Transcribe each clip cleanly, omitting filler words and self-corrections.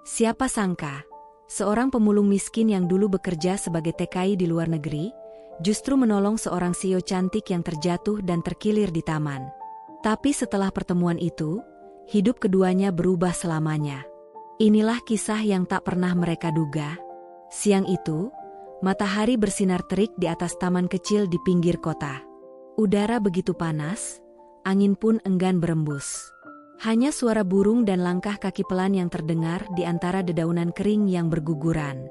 Siapa sangka, seorang pemulung miskin yang dulu bekerja sebagai TKI di luar negeri, justru menolong seorang CEO cantik yang terjatuh dan terkilir di taman. Tapi setelah pertemuan itu, hidup keduanya berubah selamanya. Inilah kisah yang tak pernah mereka duga. Siang itu, matahari bersinar terik di atas taman kecil di pinggir kota. Udara begitu panas, angin pun enggan berembus. Hanya suara burung dan langkah kaki pelan yang terdengar di antara dedaunan kering yang berguguran.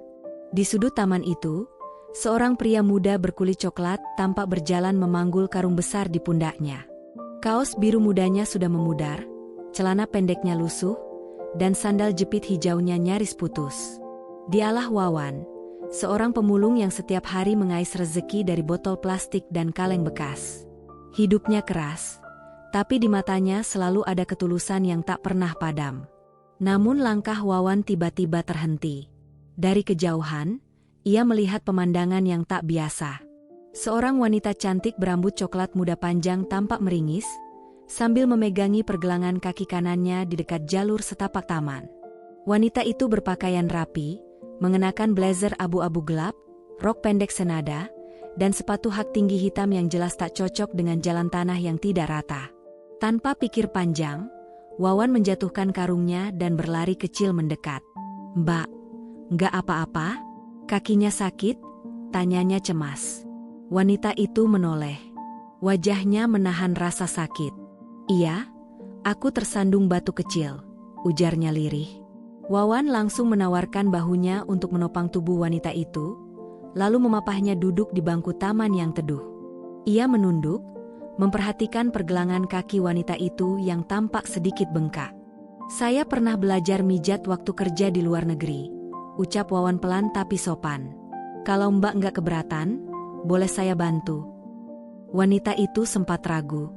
Di sudut taman itu, seorang pria muda berkulit coklat tampak berjalan memanggul karung besar di pundaknya. Kaos biru mudanya sudah memudar, celana pendeknya lusuh, dan sandal jepit hijaunya nyaris putus. Dialah Wawan, seorang pemulung yang setiap hari mengais rezeki dari botol plastik dan kaleng bekas. Hidupnya keras, tapi di matanya selalu ada ketulusan yang tak pernah padam. Namun langkah Wawan tiba-tiba terhenti. Dari kejauhan, ia melihat pemandangan yang tak biasa. Seorang wanita cantik berambut coklat muda panjang tampak meringis, sambil memegangi pergelangan kaki kanannya di dekat jalur setapak taman. Wanita itu berpakaian rapi, mengenakan blazer abu-abu gelap, rok pendek senada, dan sepatu hak tinggi hitam yang jelas tak cocok dengan jalan tanah yang tidak rata. Tanpa pikir panjang, Wawan menjatuhkan karungnya dan berlari kecil mendekat. "Mbak, nggak apa-apa? Kakinya sakit?" tanyanya cemas. Wanita itu menoleh. Wajahnya menahan rasa sakit. "Iya, aku tersandung batu kecil," ujarnya lirih. Wawan langsung menawarkan bahunya untuk menopang tubuh wanita itu, lalu memapahnya duduk di bangku taman yang teduh. Ia menunduk, memperhatikan pergelangan kaki wanita itu yang tampak sedikit bengkak. "Saya pernah belajar mijat waktu kerja di luar negeri," ucap Wawan pelan tapi sopan. "Kalau Mbak nggak keberatan, boleh saya bantu." Wanita itu sempat ragu.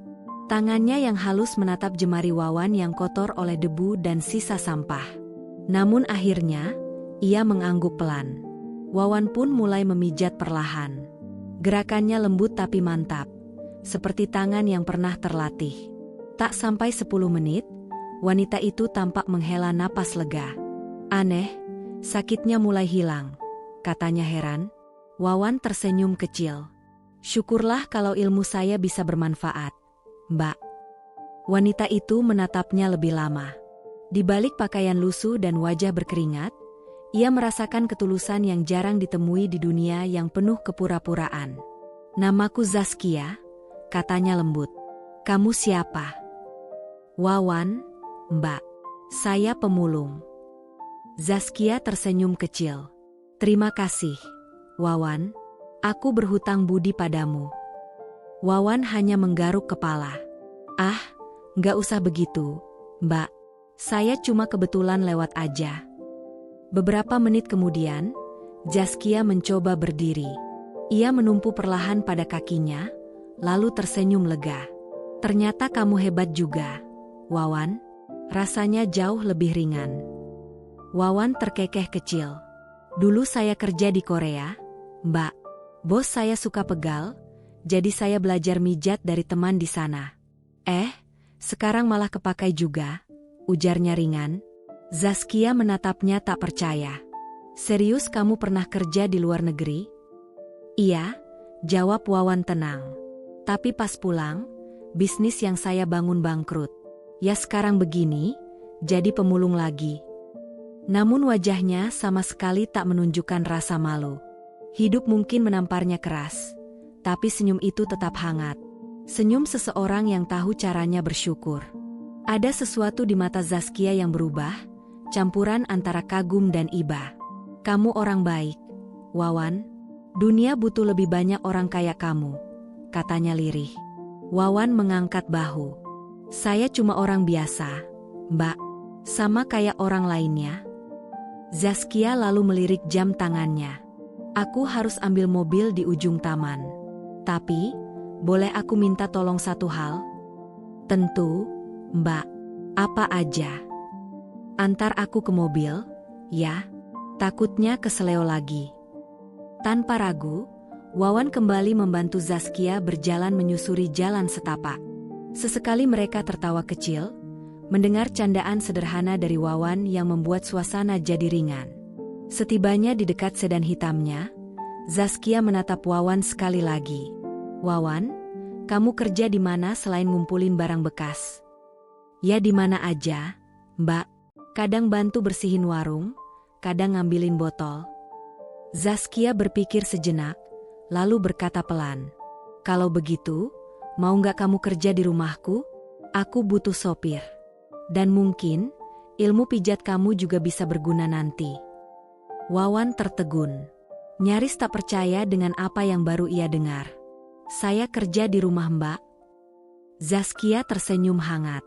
Tangannya yang halus menatap jemari Wawan yang kotor oleh debu dan sisa sampah. Namun akhirnya, ia mengangguk pelan. Wawan pun mulai memijat perlahan. Gerakannya lembut tapi mantap, seperti tangan yang pernah terlatih. Tak sampai 10 menit, wanita itu tampak menghela napas lega. "Aneh, sakitnya mulai hilang," katanya heran. Wawan tersenyum kecil. "Syukurlah kalau ilmu saya bisa bermanfaat, Mbak." Wanita itu menatapnya lebih lama. Di balik pakaian lusuh dan wajah berkeringat, ia merasakan ketulusan yang jarang ditemui di dunia yang penuh kepura-puraan. "Namaku Zaskia," katanya lembut. "Kamu siapa?" "Wawan, Mbak. Saya pemulung." Zaskia tersenyum kecil. "Terima kasih, Wawan. Aku berhutang budi padamu." Wawan hanya menggaruk kepala. "Ah, nggak usah begitu, Mbak. Saya cuma kebetulan lewat aja." Beberapa menit kemudian, Zaskia mencoba berdiri. Ia menumpu perlahan pada kakinya, lalu tersenyum lega. "Ternyata kamu hebat juga, Wawan." Rasanya jauh lebih ringan. Wawan terkekeh kecil. "Dulu saya kerja di Korea, Mbak. Bos saya suka pegal, jadi saya belajar mijat dari teman di sana." Sekarang malah kepakai juga," ujarnya ringan. Zaskia menatapnya tak percaya. "Serius kamu pernah kerja di luar negeri?" "Iya," jawab Wawan tenang. "Tapi pas pulang, bisnis yang saya bangun bangkrut. Ya sekarang begini, jadi pemulung lagi." Namun wajahnya sama sekali tak menunjukkan rasa malu. Hidup mungkin menamparnya keras, tapi senyum itu tetap hangat. Senyum seseorang yang tahu caranya bersyukur. Ada sesuatu di mata Zaskia yang berubah, campuran antara kagum dan iba. "Kamu orang baik, Wawan. Dunia butuh lebih banyak orang kayak kamu," katanya lirih. Wawan mengangkat bahu. "Saya cuma orang biasa, Mbak. Sama kayak orang lainnya." Zaskia lalu melirik jam tangannya. "Aku harus ambil mobil di ujung taman. Tapi, boleh aku minta tolong satu hal?" "Tentu, Mbak. Apa aja?" "Antar aku ke mobil, ya." Takutnya keseleo lagi. Tanpa ragu, Wawan kembali membantu Zaskia berjalan menyusuri jalan setapak. Sesekali mereka tertawa kecil, mendengar candaan sederhana dari Wawan yang membuat suasana jadi ringan. Setibanya di dekat sedan hitamnya, Zaskia menatap Wawan sekali lagi. "Wawan, kamu kerja di mana selain ngumpulin barang bekas?" "Ya di mana aja, Mbak. Kadang bantu bersihin warung, kadang ngambilin botol." Zaskia berpikir sejenak, lalu berkata pelan, "Kalau begitu, mau nggak kamu kerja di rumahku? Aku butuh sopir. Dan mungkin, ilmu pijat kamu juga bisa berguna nanti." Wawan tertegun. Nyaris tak percaya dengan apa yang baru ia dengar. "Saya kerja di rumah Mbak." Zaskia tersenyum hangat.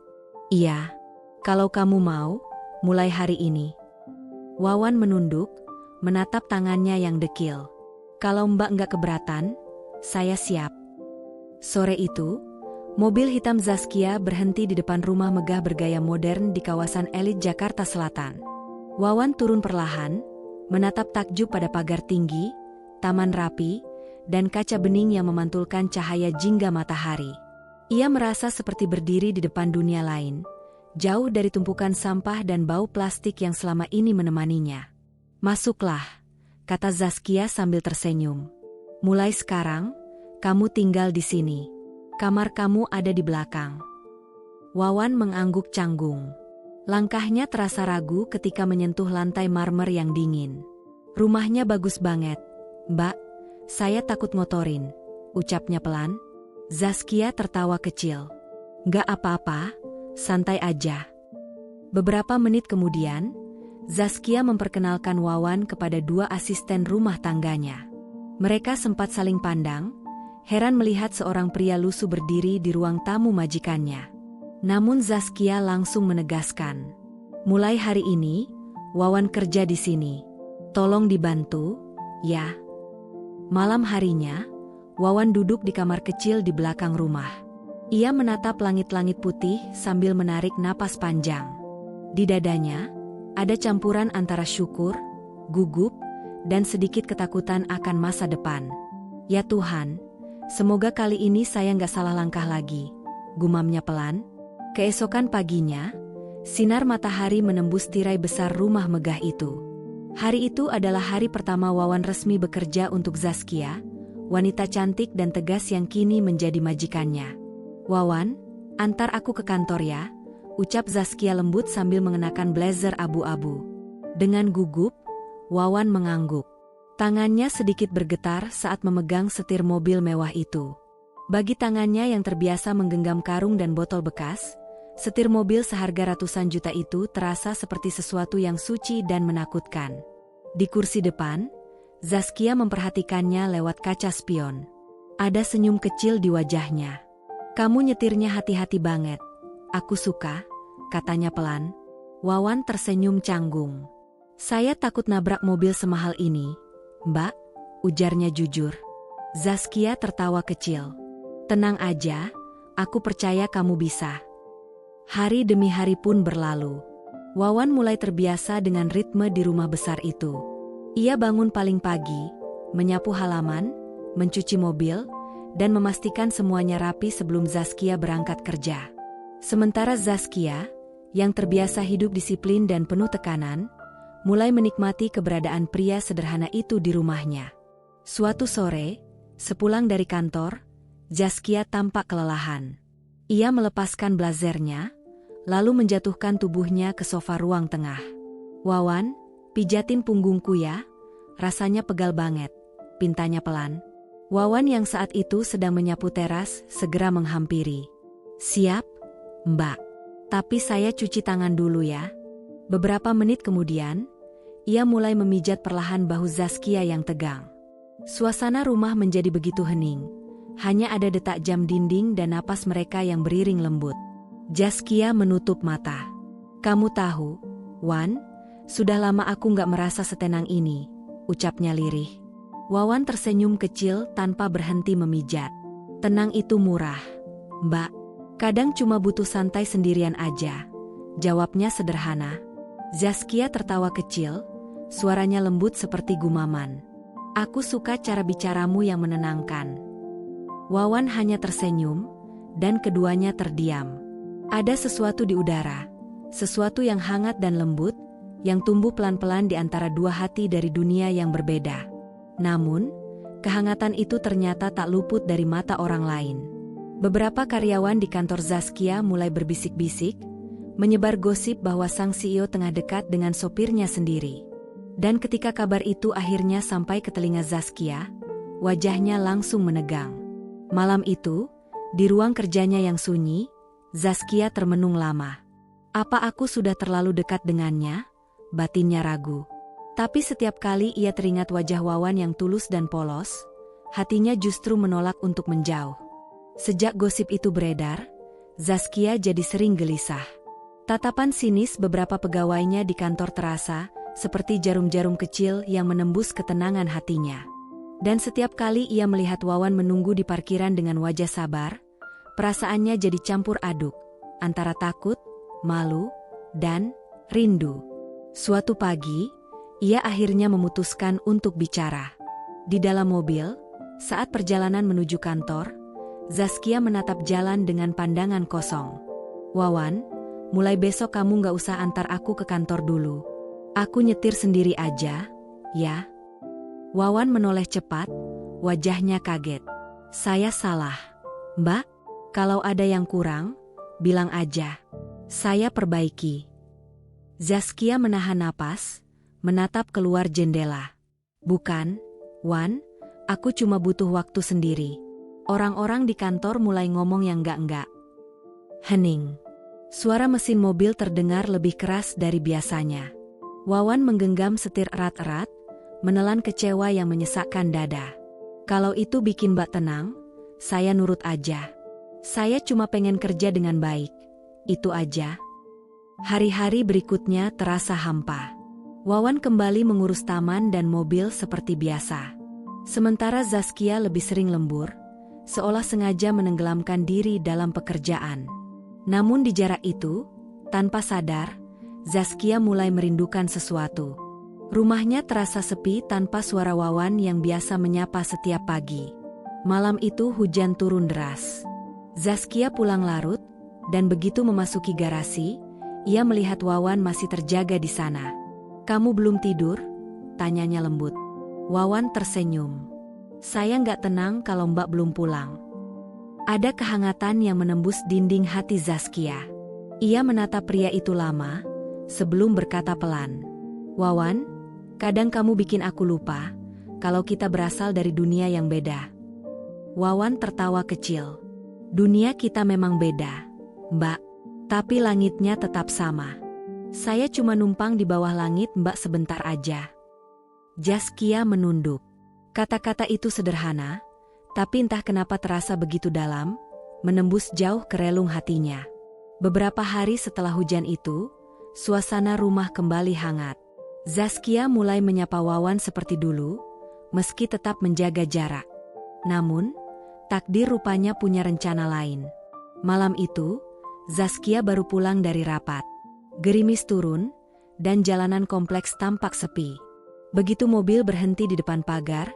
"Iya, kalau kamu mau, mulai hari ini." Wawan menunduk, menatap tangannya yang dekil. "Kalau Mbak nggak keberatan, saya siap." Sore itu, mobil hitam Zaskia berhenti di depan rumah megah bergaya modern di kawasan elit Jakarta Selatan. Wawan turun perlahan, menatap takjub pada pagar tinggi, taman rapi, dan kaca bening yang memantulkan cahaya jingga matahari. Ia merasa seperti berdiri di depan dunia lain, jauh dari tumpukan sampah dan bau plastik yang selama ini menemaninya. "Masuklah," kata Zaskia sambil tersenyum. "Mulai sekarang, kamu tinggal di sini. Kamar kamu ada di belakang." Wawan mengangguk canggung. Langkahnya terasa ragu ketika menyentuh lantai marmer yang dingin. "Rumahnya bagus banget, Mbak. Saya takut ngotorin," ucapnya pelan. Zaskia tertawa kecil. "Nggak apa-apa, santai aja." Beberapa menit kemudian, Zaskia memperkenalkan Wawan kepada dua asisten rumah tangganya. Mereka sempat saling pandang, heran melihat seorang pria lusuh berdiri di ruang tamu majikannya. Namun Zaskia langsung menegaskan, "Mulai hari ini, Wawan kerja di sini. Tolong dibantu, ya." Malam harinya, Wawan duduk di kamar kecil di belakang rumah. Ia menatap langit-langit putih sambil menarik napas panjang. Di dadanya, ada campuran antara syukur, gugup, dan sedikit ketakutan akan masa depan. "Ya Tuhan, semoga kali ini saya nggak salah langkah lagi," gumamnya pelan. Keesokan paginya, sinar matahari menembus tirai besar rumah megah itu. Hari itu adalah hari pertama Wawan resmi bekerja untuk Zaskia, wanita cantik dan tegas yang kini menjadi majikannya. "Wawan, antar aku ke kantor ya," ucap Zaskia lembut sambil mengenakan blazer abu-abu. Dengan gugup, Wawan mengangguk. Tangannya sedikit bergetar saat memegang setir mobil mewah itu. Bagi tangannya yang terbiasa menggenggam karung dan botol bekas, setir mobil seharga ratusan juta itu terasa seperti sesuatu yang suci dan menakutkan. Di kursi depan, Zaskia memperhatikannya lewat kaca spion. Ada senyum kecil di wajahnya. "Kamu nyetirnya hati-hati banget. Aku suka," katanya pelan. Wawan tersenyum canggung. "Saya takut nabrak mobil semahal ini, Mbak," ujarnya jujur. Zaskia tertawa kecil. "Tenang aja, aku percaya kamu bisa." Hari demi hari pun berlalu. Wawan mulai terbiasa dengan ritme di rumah besar itu. Ia bangun paling pagi, menyapu halaman, mencuci mobil, dan memastikan semuanya rapi sebelum Zaskia berangkat kerja. Sementara Zaskia, yang terbiasa hidup disiplin dan penuh tekanan, mulai menikmati keberadaan pria sederhana itu di rumahnya. Suatu sore, sepulang dari kantor, Zaskia tampak kelelahan. Ia melepaskan blazernya, lalu menjatuhkan tubuhnya ke sofa ruang tengah. "Wawan, pijatin punggungku ya, rasanya pegal banget," pintanya pelan. Wawan yang saat itu sedang menyapu teras segera menghampiri. "Siap, Mbak. Tapi saya cuci tangan dulu ya." Beberapa menit kemudian, ia mulai memijat perlahan bahu Zaskia yang tegang. Suasana rumah menjadi begitu hening. Hanya ada detak jam dinding dan napas mereka yang beriring lembut. Zaskia menutup mata. "Kamu tahu, Wan, sudah lama aku nggak merasa setenang ini," ucapnya lirih. Wawan tersenyum kecil tanpa berhenti memijat. "Tenang itu murah, Mbak. Kadang cuma butuh santai sendirian aja," jawabnya sederhana. Zaskia tertawa kecil, suaranya lembut seperti gumaman. "Aku suka cara bicaramu yang menenangkan." Wawan hanya tersenyum, dan keduanya terdiam. Ada sesuatu di udara, sesuatu yang hangat dan lembut, yang tumbuh pelan-pelan di antara dua hati dari dunia yang berbeda. Namun, kehangatan itu ternyata tak luput dari mata orang lain. Beberapa karyawan di kantor Zaskia mulai berbisik-bisik, menyebar gosip bahwa sang CEO tengah dekat dengan sopirnya sendiri. Dan ketika kabar itu akhirnya sampai ke telinga Zaskia, wajahnya langsung menegang. Malam itu, di ruang kerjanya yang sunyi, Zaskia termenung lama. Apa aku sudah terlalu dekat dengannya? Batinnya ragu. Tapi setiap kali ia teringat wajah Wawan yang tulus dan polos, hatinya justru menolak untuk menjauh. Sejak gosip itu beredar, Zaskia jadi sering gelisah. Tatapan sinis beberapa pegawainya di kantor terasa seperti jarum-jarum kecil yang menembus ketenangan hatinya. Dan setiap kali ia melihat Wawan menunggu di parkiran dengan wajah sabar, perasaannya jadi campur aduk, antara takut, malu, dan rindu. Suatu pagi, ia akhirnya memutuskan untuk bicara. Di dalam mobil, saat perjalanan menuju kantor, Zaskia menatap jalan dengan pandangan kosong. Wawan, mulai besok kamu gak usah antar aku ke kantor dulu. Aku nyetir sendiri aja, ya. Wawan menoleh cepat, wajahnya kaget. Saya salah, Mbak. Kalau ada yang kurang, bilang aja. Saya perbaiki. Zaskia menahan napas, menatap keluar jendela. Bukan, Wan, aku cuma butuh waktu sendiri. Orang-orang di kantor mulai ngomong yang enggak-enggak. Hening. Suara mesin mobil terdengar lebih keras dari biasanya. Wawan menggenggam setir erat-erat, menelan kecewa yang menyesakkan dada. Kalau itu bikin Mbak tenang, saya nurut aja. Saya cuma pengen kerja dengan baik. Itu aja. Hari-hari berikutnya terasa hampa. Wawan kembali mengurus taman dan mobil seperti biasa. Sementara Zaskia lebih sering lembur, seolah sengaja menenggelamkan diri dalam pekerjaan. Namun di jarak itu, tanpa sadar, Zaskia mulai merindukan sesuatu. Rumahnya terasa sepi tanpa suara Wawan yang biasa menyapa setiap pagi. Malam itu hujan turun deras. Zaskia pulang larut, dan begitu memasuki garasi, ia melihat Wawan masih terjaga di sana. Kamu belum tidur? Tanyanya lembut. Wawan tersenyum. Saya nggak tenang kalau Mbak belum pulang. Ada kehangatan yang menembus dinding hati Zaskia. Ia menatap pria itu lama, sebelum berkata pelan. Wawan, kadang kamu bikin aku lupa, kalau kita berasal dari dunia yang beda. Wawan tertawa kecil. Dunia kita memang beda, Mbak. Tapi langitnya tetap sama. Saya cuma numpang di bawah langit Mbak sebentar aja. Zaskia menunduk. Kata-kata itu sederhana, tapi entah kenapa terasa begitu dalam, menembus jauh ke relung hatinya. Beberapa hari setelah hujan itu, suasana rumah kembali hangat. Zaskia mulai menyapa Wawan seperti dulu, meski tetap menjaga jarak. Namun, takdir rupanya punya rencana lain. Malam itu, Zaskia baru pulang dari rapat. Gerimis turun, dan jalanan kompleks tampak sepi. Begitu mobil berhenti di depan pagar,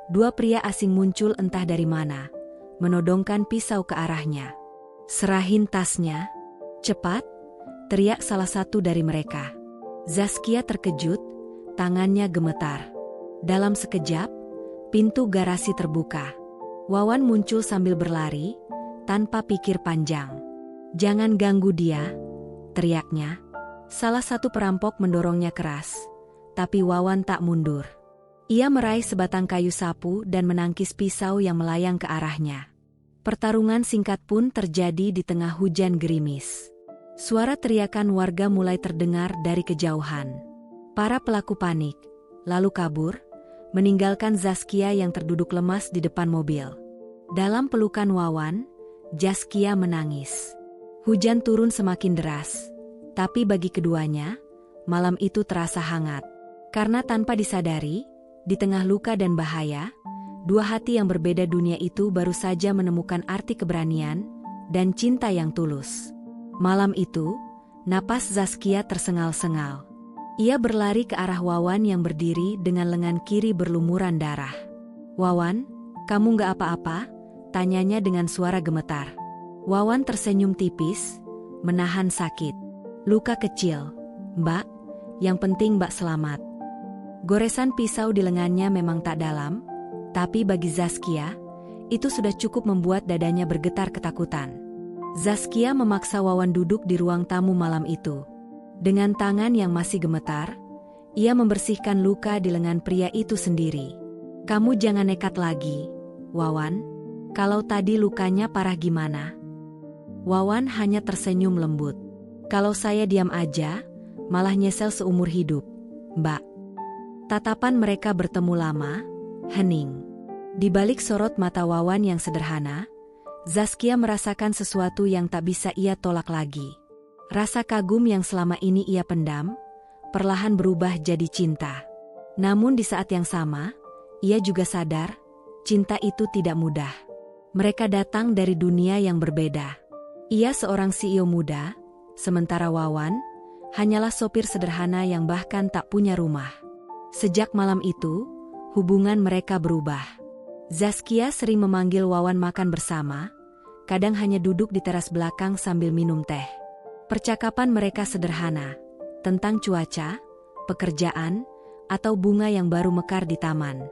dua pria asing muncul entah dari mana, menodongkan pisau ke arahnya. Serahin tasnya, cepat, teriak salah satu dari mereka. Zaskia terkejut, tangannya gemetar. Dalam sekejap, pintu garasi terbuka. Wawan muncul sambil berlari, tanpa pikir panjang. Jangan ganggu dia, teriaknya. Salah satu perampok mendorongnya keras, tapi Wawan tak mundur. Ia meraih sebatang kayu sapu dan menangkis pisau yang melayang ke arahnya. Pertarungan singkat pun terjadi di tengah hujan gerimis. Suara teriakan warga mulai terdengar dari kejauhan. Para pelaku panik, lalu kabur, meninggalkan Zaskia yang terduduk lemas di depan mobil. Dalam pelukan Wawan, Zaskia menangis. Hujan turun semakin deras, tapi bagi keduanya, malam itu terasa hangat. Karena tanpa disadari, di tengah luka dan bahaya, dua hati yang berbeda dunia itu baru saja menemukan arti keberanian dan cinta yang tulus. Malam itu, napas Zaskia tersengal-sengal. Ia berlari ke arah Wawan yang berdiri dengan lengan kiri berlumuran darah. Wawan, kamu gak apa-apa? Tanyanya dengan suara gemetar. Wawan tersenyum tipis, menahan sakit. Luka kecil, Mbak. Yang penting Mbak selamat. Goresan pisau di lengannya memang tak dalam, tapi bagi Zaskia, itu sudah cukup membuat dadanya bergetar ketakutan. Zaskia memaksa Wawan duduk di ruang tamu malam itu. Dengan tangan yang masih gemetar, ia membersihkan luka di lengan pria itu sendiri. Kamu jangan nekat lagi, Wawan. Kalau tadi lukanya parah gimana? Wawan hanya tersenyum lembut. Kalau saya diam aja, malah nyesel seumur hidup, Mbak. Tatapan mereka bertemu lama, hening. Di balik sorot mata Wawan yang sederhana, Zaskia merasakan sesuatu yang tak bisa ia tolak lagi. Rasa kagum yang selama ini ia pendam, perlahan berubah jadi cinta. Namun di saat yang sama, ia juga sadar, cinta itu tidak mudah. Mereka datang dari dunia yang berbeda. Ia seorang CEO muda, sementara Wawan hanyalah sopir sederhana yang bahkan tak punya rumah. Sejak malam itu, hubungan mereka berubah. Zaskia sering memanggil Wawan makan bersama, kadang hanya duduk di teras belakang sambil minum teh. Percakapan mereka sederhana, tentang cuaca, pekerjaan, atau bunga yang baru mekar di taman.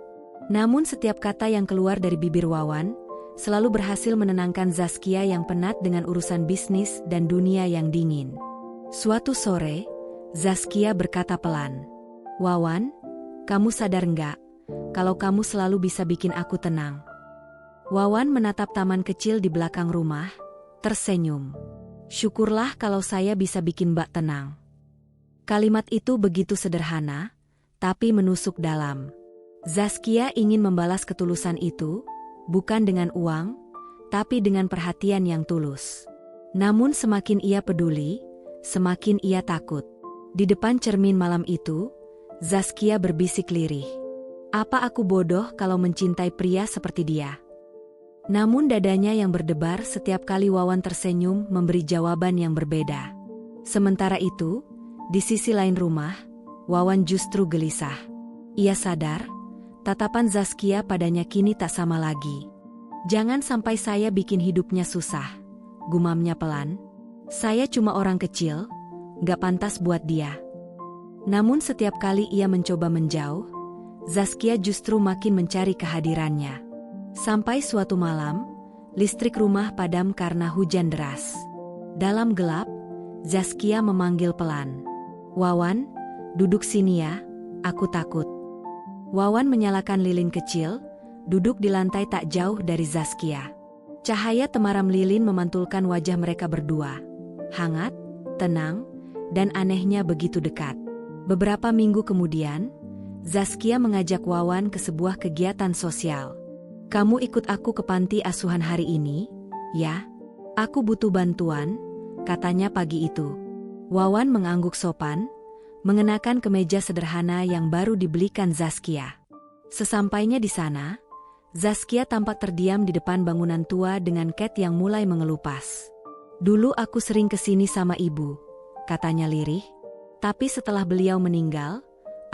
Namun setiap kata yang keluar dari bibir Wawan selalu berhasil menenangkan Zaskia yang penat dengan urusan bisnis dan dunia yang dingin. Suatu sore, Zaskia berkata pelan, "Wawan, kamu sadar nggak, kalau kamu selalu bisa bikin aku tenang?" Wawan menatap taman kecil di belakang rumah, tersenyum. "Syukurlah kalau saya bisa bikin Mbak tenang." Kalimat itu begitu sederhana, tapi menusuk dalam. Zaskia ingin membalas ketulusan itu, bukan dengan uang, tapi dengan perhatian yang tulus. Namun semakin ia peduli, semakin ia takut. Di depan cermin malam itu, Zaskia berbisik lirih. Apa aku bodoh kalau mencintai pria seperti dia? Namun dadanya yang berdebar setiap kali Wawan tersenyum memberi jawaban yang berbeda. Sementara itu, di sisi lain rumah, Wawan justru gelisah. Ia sadar, tatapan Zaskia padanya kini tak sama lagi. "Jangan sampai saya bikin hidupnya susah," gumamnya pelan. "Saya cuma orang kecil, gak pantas buat dia." Namun setiap kali ia mencoba menjauh, Zaskia justru makin mencari kehadirannya. Sampai suatu malam, listrik rumah padam karena hujan deras. Dalam gelap, Zaskia memanggil pelan, "Wawan, duduk sini ya, aku takut." Wawan menyalakan lilin kecil, duduk di lantai tak jauh dari Zaskia. Cahaya temaram lilin memantulkan wajah mereka berdua. Hangat, tenang, dan anehnya begitu dekat. Beberapa minggu kemudian, Zaskia mengajak Wawan ke sebuah kegiatan sosial. "Kamu ikut aku ke panti asuhan hari ini, ya? Aku butuh bantuan," katanya pagi itu. Wawan mengangguk sopan, mengenakan kemeja sederhana yang baru dibelikan Zaskia. Sesampainya di sana, Zaskia tampak terdiam di depan bangunan tua dengan cat yang mulai mengelupas. "Dulu aku sering kesini sama ibu," katanya lirih. "Tapi setelah beliau meninggal,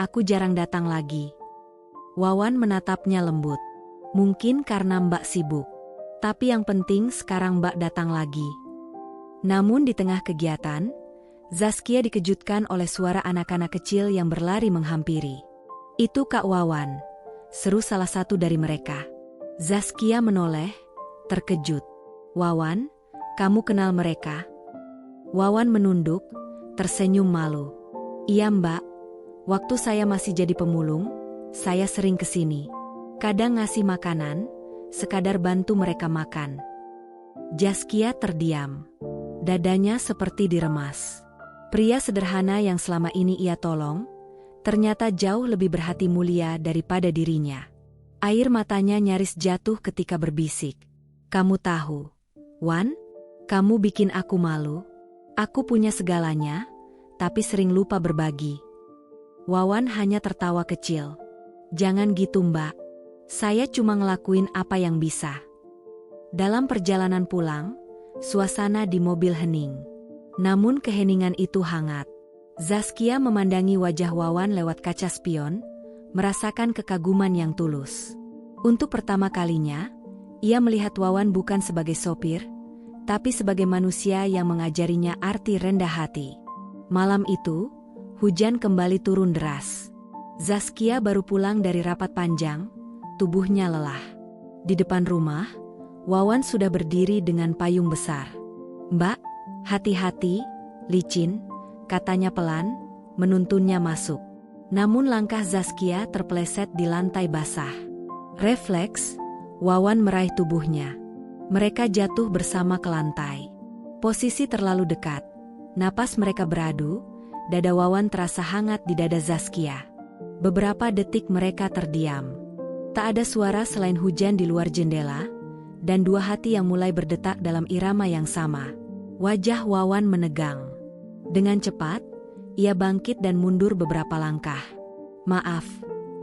aku jarang datang lagi." Wawan menatapnya lembut. "Mungkin karena Mbak sibuk. Tapi yang penting sekarang Mbak datang lagi." Namun di tengah kegiatan, Zaskia dikejutkan oleh suara anak-anak kecil yang berlari menghampiri. "Itu Kak Wawan," seru salah satu dari mereka. Zaskia menoleh, terkejut. "Wawan, kamu kenal mereka?" Wawan menunduk, tersenyum malu. "Iya Mbak, waktu saya masih jadi pemulung, saya sering kesini. Kadang ngasih makanan, sekadar bantu mereka makan." Zaskia terdiam. Dadanya seperti diremas. Pria sederhana yang selama ini ia tolong, ternyata jauh lebih berhati mulia daripada dirinya. Air matanya nyaris jatuh ketika berbisik, "Kamu tahu, Wan, kamu bikin aku malu. Aku punya segalanya, tapi sering lupa berbagi." Wawan hanya tertawa kecil. "Jangan gitu Mbak. Saya cuma ngelakuin apa yang bisa." Dalam perjalanan pulang, suasana di mobil hening. Namun keheningan itu hangat. Zaskia memandangi wajah Wawan lewat kaca spion, merasakan kekaguman yang tulus. Untuk pertama kalinya, ia melihat Wawan bukan sebagai sopir, tapi sebagai manusia yang mengajarinya arti rendah hati. Malam itu, hujan kembali turun deras. Zaskia baru pulang dari rapat panjang, tubuhnya lelah. Di depan rumah, Wawan sudah berdiri dengan payung besar. "Mbak, hati-hati, licin," katanya pelan, menuntunnya masuk. Namun langkah Zaskia terpeleset di lantai basah. Refleks, Wawan meraih tubuhnya. Mereka jatuh bersama ke lantai. Posisi terlalu dekat. Napas mereka beradu, dada Wawan terasa hangat di dada Zaskia. Beberapa detik mereka terdiam. Tak ada suara selain hujan di luar jendela, dan dua hati yang mulai berdetak dalam irama yang sama. Wajah Wawan menegang. Dengan cepat, ia bangkit dan mundur beberapa langkah. "Maaf,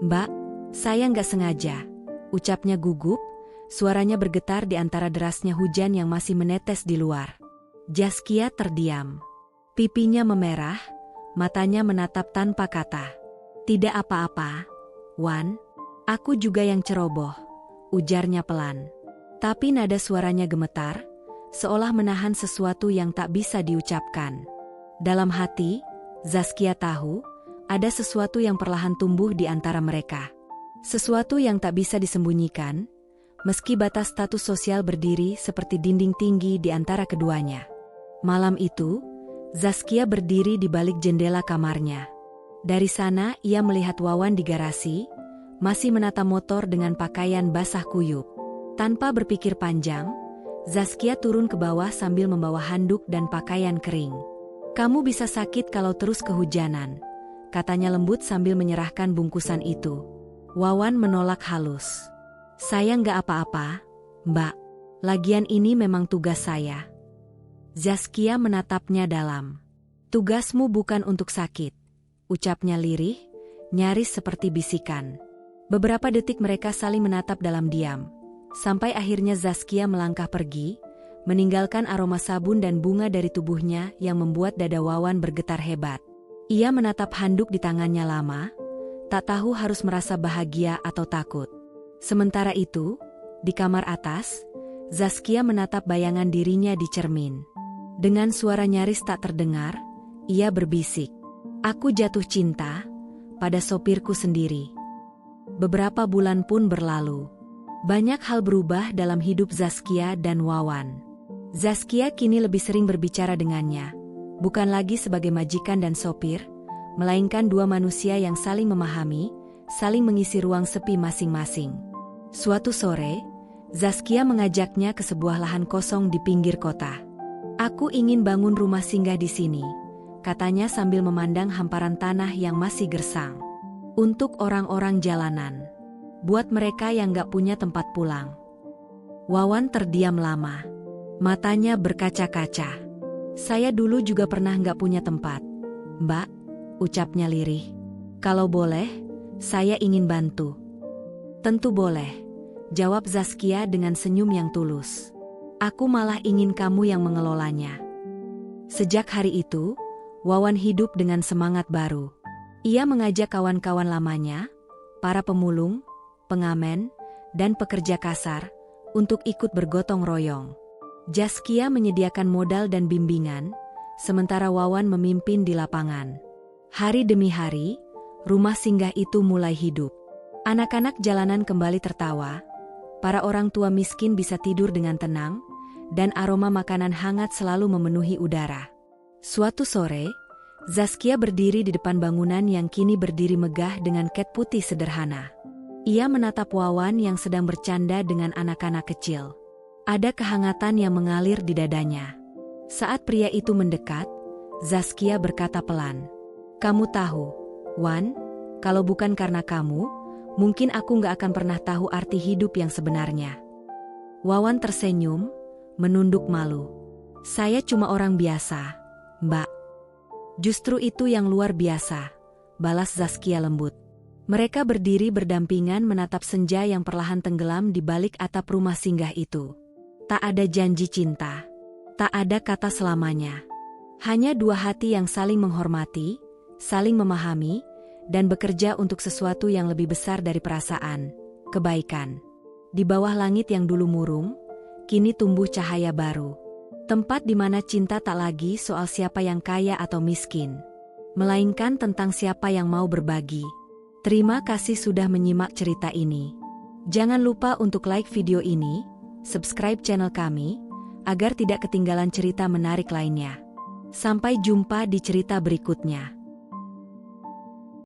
Mbak, saya nggak sengaja," ucapnya gugup, suaranya bergetar di antara derasnya hujan yang masih menetes di luar. Zaskia terdiam. Pipinya memerah, matanya menatap tanpa kata. "Tidak apa-apa, Wan. Aku juga yang ceroboh," ujarnya pelan. Tapi nada suaranya gemetar, seolah menahan sesuatu yang tak bisa diucapkan. Dalam hati, Zaskia tahu, ada sesuatu yang perlahan tumbuh di antara mereka. Sesuatu yang tak bisa disembunyikan, meski batas status sosial berdiri seperti dinding tinggi di antara keduanya. Malam itu, Zaskia berdiri di balik jendela kamarnya. Dari sana ia melihat Wawan di garasi, masih menata motor dengan pakaian basah kuyup. Tanpa berpikir panjang, Zaskia turun ke bawah sambil membawa handuk dan pakaian kering. "Kamu bisa sakit kalau terus kehujanan," katanya lembut sambil menyerahkan bungkusan itu. Wawan menolak halus. "Saya nggak apa-apa, Mbak. Lagian ini memang tugas saya." Zaskia menatapnya dalam. "Tugasmu bukan untuk sakit," ucapnya lirih, nyaris seperti bisikan. Beberapa detik mereka saling menatap dalam diam, sampai akhirnya Zaskia melangkah pergi, meninggalkan aroma sabun dan bunga dari tubuhnya yang membuat dada Wawan bergetar hebat. Ia menatap handuk di tangannya lama, tak tahu harus merasa bahagia atau takut. Sementara itu, di kamar atas, Zaskia menatap bayangan dirinya di cermin. Dengan suara nyaris tak terdengar, ia berbisik, "Aku jatuh cinta pada sopirku sendiri." Beberapa bulan pun berlalu. Banyak hal berubah dalam hidup Zaskia dan Wawan. Zaskia kini lebih sering berbicara dengannya, bukan lagi sebagai majikan dan sopir, melainkan dua manusia yang saling memahami, saling mengisi ruang sepi masing-masing. Suatu sore, Zaskia mengajaknya ke sebuah lahan kosong di pinggir kota. "Aku ingin bangun rumah singgah di sini," katanya sambil memandang hamparan tanah yang masih gersang. "Untuk orang-orang jalanan. Buat mereka yang gak punya tempat pulang." Wawan terdiam lama. Matanya berkaca-kaca. "Saya dulu juga pernah gak punya tempat, Mbak," ucapnya lirih. "Kalau boleh, saya ingin bantu." "Tentu boleh," jawab Zaskia dengan senyum yang tulus. "Aku malah ingin kamu yang mengelolanya." Sejak hari itu, Wawan hidup dengan semangat baru. Ia mengajak kawan-kawan lamanya, para pemulung, pengamen, dan pekerja kasar, untuk ikut bergotong royong. Zaskia menyediakan modal dan bimbingan, sementara Wawan memimpin di lapangan. Hari demi hari, rumah singgah itu mulai hidup. Anak-anak jalanan kembali tertawa, para orang tua miskin bisa tidur dengan tenang, dan aroma makanan hangat selalu memenuhi udara. Suatu sore, Zaskia berdiri di depan bangunan yang kini berdiri megah dengan cat putih sederhana. Ia menatap Wawan yang sedang bercanda dengan anak-anak kecil. Ada kehangatan yang mengalir di dadanya. Saat pria itu mendekat, Zaskia berkata pelan, "Kamu tahu, Wan, kalau bukan karena kamu, mungkin aku gak akan pernah tahu arti hidup yang sebenarnya." Wawan tersenyum, menunduk malu. "Saya cuma orang biasa, Mbak." "Justru itu yang luar biasa," balas Zaskia lembut. Mereka berdiri berdampingan menatap senja yang perlahan tenggelam di balik atap rumah singgah itu. Tak ada janji cinta, tak ada kata selamanya. Hanya dua hati yang saling menghormati, saling memahami, dan bekerja untuk sesuatu yang lebih besar dari perasaan, kebaikan. Di bawah langit yang dulu murung, kini tumbuh cahaya baru. Tempat di mana cinta tak lagi soal siapa yang kaya atau miskin, melainkan tentang siapa yang mau berbagi. Terima kasih sudah menyimak cerita ini. Jangan lupa untuk like video ini, subscribe channel kami, agar tidak ketinggalan cerita menarik lainnya. Sampai jumpa di cerita berikutnya.